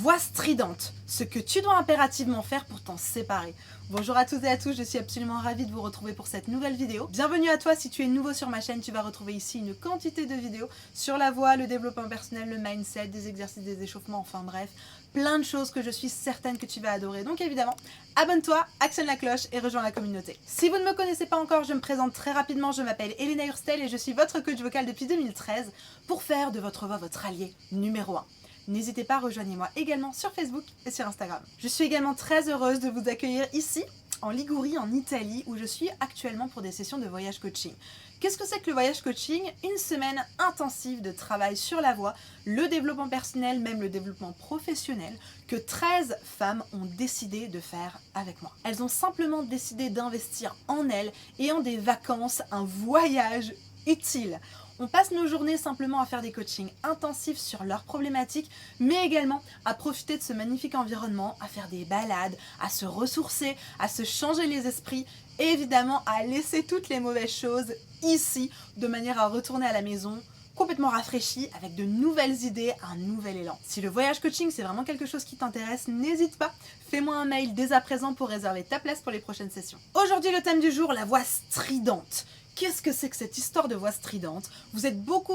Voix stridente, ce que tu dois impérativement faire pour t'en séparer. Bonjour à toutes et à tous, je suis absolument ravie de vous retrouver pour cette nouvelle vidéo. Bienvenue à toi, si tu es nouveau sur ma chaîne, tu vas retrouver ici une quantité de vidéos sur la voix, le développement personnel, le mindset, des exercices, des échauffements, enfin bref, plein de choses que je suis certaine que tu vas adorer. Donc évidemment, abonne-toi, actionne la cloche et rejoins la communauté. Si vous ne me connaissez pas encore, je me présente très rapidement, je m'appelle Elena Hurstel et je suis votre coach vocal depuis 2013 pour faire de votre voix votre allié numéro 1. N'hésitez pas, rejoignez-moi également sur Facebook et sur Instagram. Je suis également très heureuse de vous accueillir ici, en Ligurie, en Italie, où je suis actuellement pour des sessions de voyage coaching. Qu'est-ce que c'est que le voyage coaching? Une semaine intensive de travail sur la voix, le développement personnel, même le développement professionnel, que 13 femmes ont décidé de faire avec moi. Elles ont simplement décidé d'investir en elles et en des vacances, un voyage utile. On passe nos journées simplement à faire des coachings intensifs sur leurs problématiques, mais également à profiter de ce magnifique environnement, à faire des balades, à se ressourcer, à se changer les esprits, et évidemment à laisser toutes les mauvaises choses ici, de manière à retourner à la maison complètement rafraîchi, avec de nouvelles idées, un nouvel élan. Si le voyage coaching c'est vraiment quelque chose qui t'intéresse, n'hésite pas, fais-moi un mail dès à présent pour réserver ta place pour les prochaines sessions. Aujourd'hui le thème du jour, la voix stridente. Qu'est-ce que c'est que cette histoire de voix stridente? Vous êtes beaucoup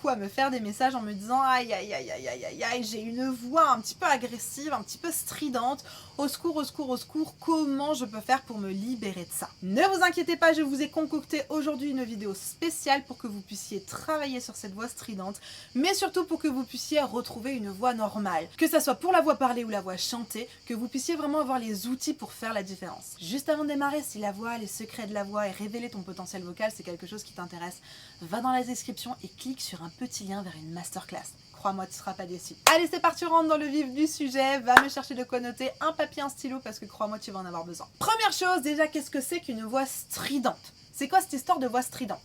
à me faire des messages en me disant aïe aïe aïe aïe aïe aïe aïe, j'ai une voix un petit peu agressive, un petit peu stridente, au secours, au secours, au secours, comment je peux faire pour me libérer de ça? Ne vous inquiétez pas, je vous ai concocté aujourd'hui une vidéo spéciale pour que vous puissiez travailler sur cette voix stridente, mais surtout pour que vous puissiez retrouver une voix normale. Que ça soit pour la voix parlée ou la voix chantée, que vous puissiez vraiment avoir les outils pour faire la différence. Juste avant de démarrer, si la voix, les secrets de la voix et révéler ton potentiel vocal, c'est quelque chose qui t'intéresse, va dans la description et clique sur un petit lien vers une masterclass. Crois-moi, tu ne seras pas déçu. Allez, c'est parti, on rentre dans le vif du sujet. Va me chercher de quoi noter, un papier, un stylo, parce que crois-moi, tu vas en avoir besoin. Première chose, déjà, qu'est-ce que c'est qu'une voix stridente? C'est quoi cette histoire de voix stridente?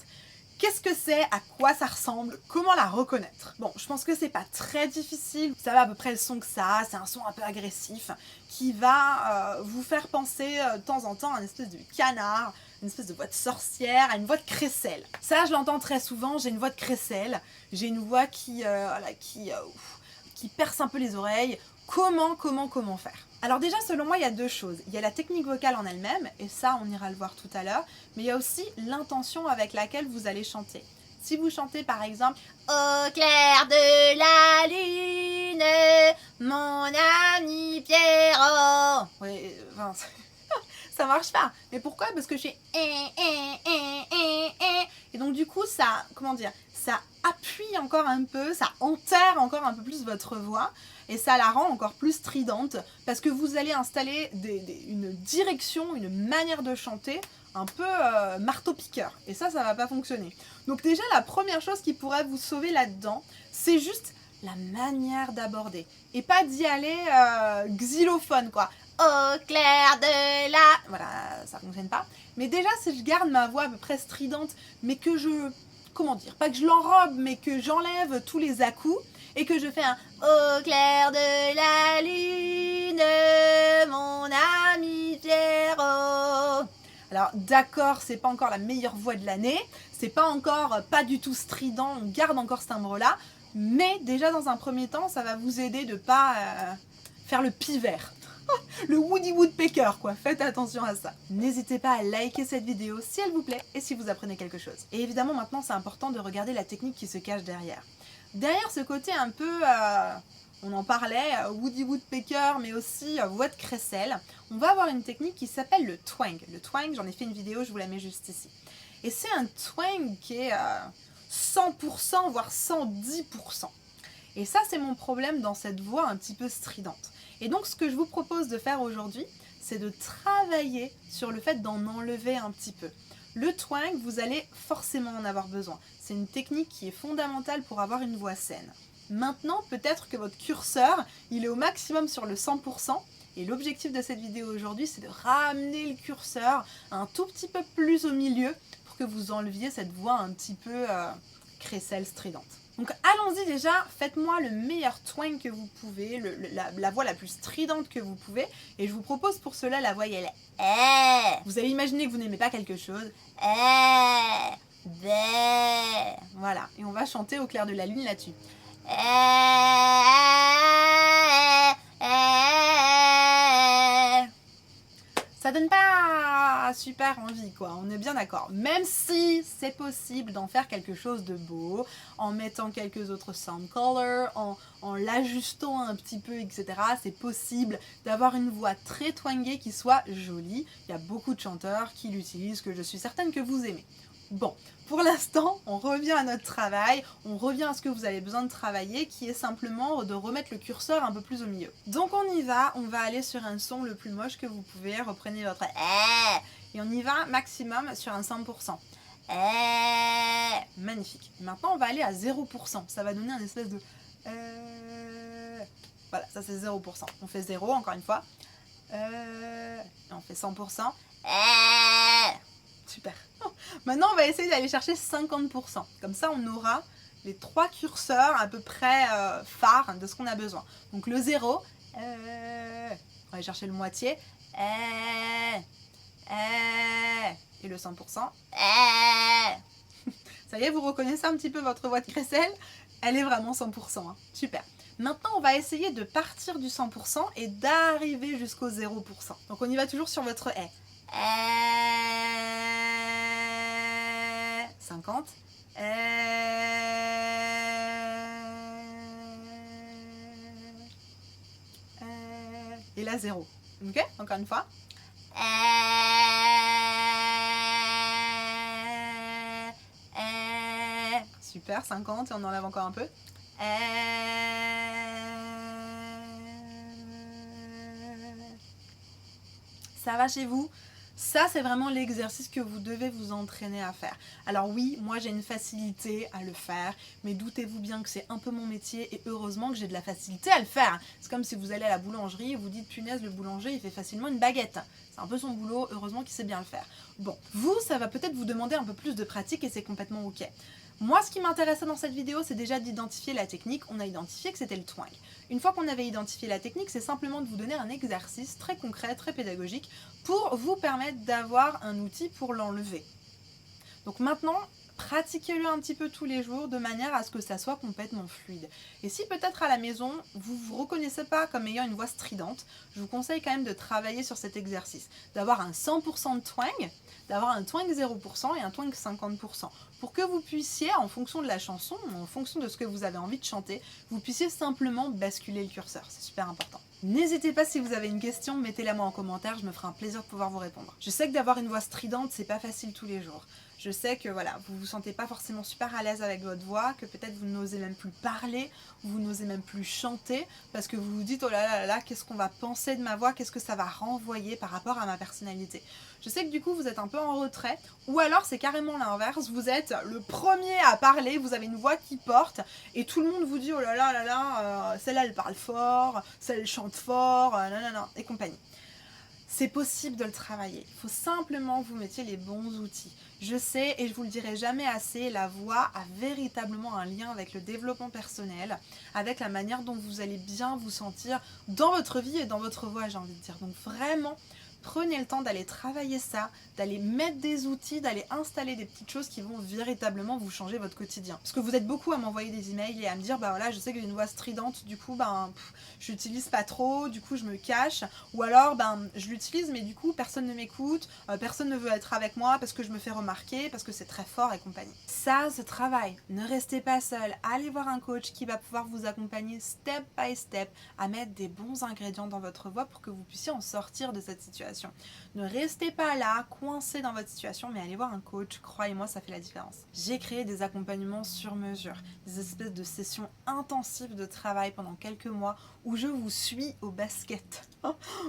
Qu'est-ce que c'est? À quoi ça ressemble? Comment la reconnaître? Bon, je pense que c'est pas très difficile. Vous savez à peu près le son que ça a. C'est un son un peu agressif qui va vous faire penser de temps en temps à une espèce de canard, une espèce de voix de sorcière, à une voix de crécelle. Ça, je l'entends très souvent. J'ai une voix de crécelle. J'ai une voix qui perce un peu les oreilles. Comment faire? Alors déjà, selon moi, il y a deux choses. Il y a la technique vocale en elle-même, et ça, on ira le voir tout à l'heure, mais il y a aussi l'intention avec laquelle vous allez chanter. Si vous chantez par exemple « Au clair de la lune, mon ami Pierrot », oui, enfin, ça marche pas. Mais pourquoi? Parce que j'ai et donc du coup, ça, comment dire, ça appuie encore un peu, ça enterre encore un peu plus votre voix et ça la rend encore plus stridente parce que vous allez installer une direction, une manière de chanter un peu marteau-piqueur et ça va pas fonctionner. Donc déjà, la première chose qui pourrait vous sauver là-dedans, c'est juste la manière d'aborder et pas d'y aller xylophone quoi. Au clair de la... Voilà, ça fonctionne pas. Mais déjà, si je garde ma voix à peu près stridente, mais que je... Comment dire? Pas que je l'enrobe, mais que j'enlève tous les à-coups et que je fais un au clair de la lune, mon ami Pierrot. Alors d'accord, c'est pas encore la meilleure voix de l'année, c'est pas encore pas du tout strident, on garde encore ce timbre-là, mais déjà dans un premier temps, ça va vous aider de pas faire le pivert. Le Woody Woodpecker quoi, faites attention à ça. N'hésitez pas à liker cette vidéo si elle vous plaît et si vous apprenez quelque chose. Et évidemment maintenant c'est important de regarder la technique qui se cache derrière. Derrière ce côté un peu, on en parlait, Woody Woodpecker mais aussi voix de crécelle, on va avoir une technique qui s'appelle le twang. Le twang, j'en ai fait une vidéo, je vous la mets juste ici. Et c'est un twang qui est 100% voire 110%. Et ça c'est mon problème dans cette voix un petit peu stridente. Et donc ce que je vous propose de faire aujourd'hui, c'est de travailler sur le fait d'en enlever un petit peu. Le twang, vous allez forcément en avoir besoin. C'est une technique qui est fondamentale pour avoir une voix saine. Maintenant, peut-être que votre curseur, il est au maximum sur le 100%. Et l'objectif de cette vidéo aujourd'hui, c'est de ramener le curseur un tout petit peu plus au milieu pour que vous enleviez cette voix un petit peu crécelle, stridente. Donc allons-y déjà, faites-moi le meilleur twang que vous pouvez, la voix la plus stridente que vous pouvez, et je vous propose pour cela la voyelle « Vous allez imaginer que vous n'aimez pas quelque chose. Voilà, et on va chanter au clair de la lune là-dessus. ça donne pas super envie quoi, on est bien d'accord. Même si c'est possible d'en faire quelque chose de beau, en mettant quelques autres sound colors, en l'ajustant un petit peu, etc. C'est possible d'avoir une voix très twangée qui soit jolie. Il y a beaucoup de chanteurs qui l'utilisent, que je suis certaine que vous aimez. Bon, pour l'instant, on revient à notre travail, on revient à ce que vous avez besoin de travailler, qui est simplement de remettre le curseur un peu plus au milieu. Donc on y va, on va aller sur un son le plus moche que vous pouvez, reprenez votre et on y va maximum sur un 100%. Magnifique. Maintenant on va aller à 0%, ça va donner un espèce de voilà, ça c'est 0%. On fait 0 encore une fois. Et on fait 100%. Super. Maintenant, on va essayer d'aller chercher 50%. Comme ça, on aura les 3 curseurs à peu près phares de ce qu'on a besoin. Donc le 0, on va aller chercher le moitié, et le 100%. Ça y est, vous reconnaissez un petit peu votre voix de crécelle? Elle est vraiment 100%. Hein. Super. Maintenant, on va essayer de partir du 100% et d'arriver jusqu'au 0%. Donc on y va toujours sur votre 50. Et là 0. Ok, encore une fois. Super, 50 et on enlève encore un peu. Ça va chez vous? Ça, c'est vraiment l'exercice que vous devez vous entraîner à faire. Alors oui, moi j'ai une facilité à le faire, mais doutez-vous bien que c'est un peu mon métier et heureusement que j'ai de la facilité à le faire. C'est comme si vous allez à la boulangerie et vous dites punaise, le boulanger il fait facilement une baguette. C'est un peu son boulot, heureusement qu'il sait bien le faire. Bon, vous, ça va peut-être vous demander un peu plus de pratique et c'est complètement ok. Moi, ce qui m'intéressait dans cette vidéo, c'est déjà d'identifier la technique. On a identifié que c'était le twang. Une fois qu'on avait identifié la technique, c'est simplement de vous donner un exercice très concret, très pédagogique, pour vous permettre d'avoir un outil pour l'enlever. Donc maintenant, pratiquez-le un petit peu tous les jours de manière à ce que ça soit complètement fluide. Et si peut-être à la maison, vous ne vous reconnaissez pas comme ayant une voix stridente, je vous conseille quand même de travailler sur cet exercice, d'avoir un 100% de twang, d'avoir un twang 0% et un twang 50%, pour que vous puissiez, en fonction de la chanson, en fonction de ce que vous avez envie de chanter, vous puissiez simplement basculer le curseur, c'est super important. N'hésitez pas si vous avez une question, mettez-la moi en commentaire, je me ferai un plaisir de pouvoir vous répondre. Je sais que d'avoir une voix stridente, c'est pas facile tous les jours. Je sais que voilà, vous vous sentez pas forcément super à l'aise avec votre voix, que peut-être vous n'osez même plus parler, vous n'osez même plus chanter, parce que vous vous dites oh là là là, qu'est-ce qu'on va penser de ma voix, qu'est-ce que ça va renvoyer par rapport à ma personnalité. Je sais que du coup vous êtes un peu en retrait, ou alors c'est carrément l'inverse, vous êtes le premier à parler, vous avez une voix qui porte, et tout le monde vous dit oh là là là là, celle-là elle parle fort, celle elle chante fort, nanana, et compagnie. C'est possible de le travailler, il faut simplement vous mettre les bons outils. Je sais, et je vous le dirai jamais assez, la voix a véritablement un lien avec le développement personnel, avec la manière dont vous allez bien vous sentir dans votre vie et dans votre voix, j'ai envie de dire. Donc vraiment, prenez le temps d'aller travailler ça, d'aller mettre des outils, d'aller installer des petites choses qui vont véritablement vous changer votre quotidien. Parce que vous êtes beaucoup à m'envoyer des emails et à me dire bah voilà, je sais que j'ai une voix stridente, du coup je l'utilise pas trop, du coup je me cache, ou alors je l'utilise mais du coup personne ne m'écoute, personne ne veut être avec moi parce que je me fais remarquer, parce que c'est très fort et compagnie. Ça se travaille, ne restez pas seul, allez voir un coach qui va pouvoir vous accompagner step by step à mettre des bons ingrédients dans votre voix pour que vous puissiez en sortir de cette situation. Ne restez pas là, coincé dans votre situation, mais allez voir un coach, croyez-moi, ça fait la différence. J'ai créé des accompagnements sur mesure, des espèces de sessions intensives de travail pendant quelques mois où je vous suis au basket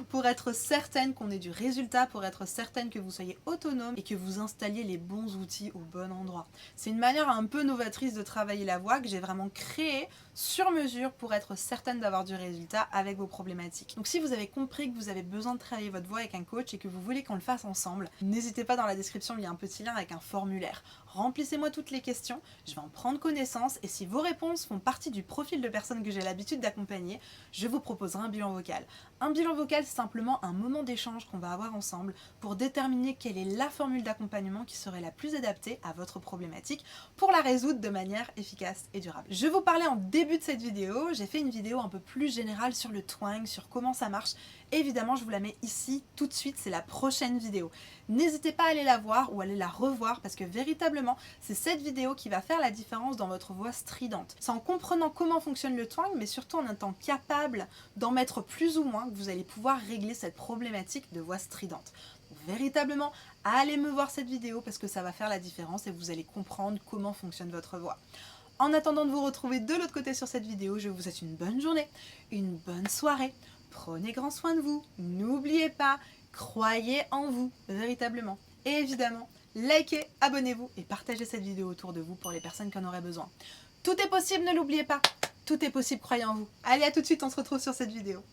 pour être certaine qu'on ait du résultat, pour être certaine que vous soyez autonome et que vous installiez les bons outils au bon endroit. C'est une manière un peu novatrice de travailler la voix que j'ai vraiment créée sur mesure pour être certaine d'avoir du résultat avec vos problématiques. Donc si vous avez compris que vous avez besoin de travailler votre voix avec un coach et que vous voulez qu'on le fasse ensemble, n'hésitez pas, dans la description, il y a un petit lien avec un formulaire. remplissez-moi toutes les questions, je vais en prendre connaissance et si vos réponses font partie du profil de personnes que j'ai l'habitude d'accompagner, je vous proposerai un bilan vocal. Un bilan vocal, c'est simplement un moment d'échange qu'on va avoir ensemble pour déterminer quelle est la formule d'accompagnement qui serait la plus adaptée à votre problématique pour la résoudre de manière efficace et durable. Je vous parlais en début de cette vidéo, j'ai fait une vidéo un peu plus générale sur le twang, sur comment ça marche. Évidemment, je vous la mets ici tout de suite, c'est la prochaine vidéo. N'hésitez pas à aller la voir ou à aller la revoir parce que véritablement, c'est cette vidéo qui va faire la différence dans votre voix stridente. C'est en comprenant comment fonctionne le twang, mais surtout en étant capable d'en mettre plus ou moins que vous allez pouvoir régler cette problématique de voix stridente. Donc, véritablement, allez me voir cette vidéo parce que ça va faire la différence et vous allez comprendre comment fonctionne votre voix. En attendant de vous retrouver de l'autre côté sur cette vidéo, je vous souhaite une bonne journée, une bonne soirée. Prenez grand soin de vous, n'oubliez pas, croyez en vous, véritablement. Et évidemment, likez, abonnez-vous et partagez cette vidéo autour de vous pour les personnes qui en auraient besoin. Tout est possible, ne l'oubliez pas, tout est possible, croyez en vous. Allez, à tout de suite, on se retrouve sur cette vidéo.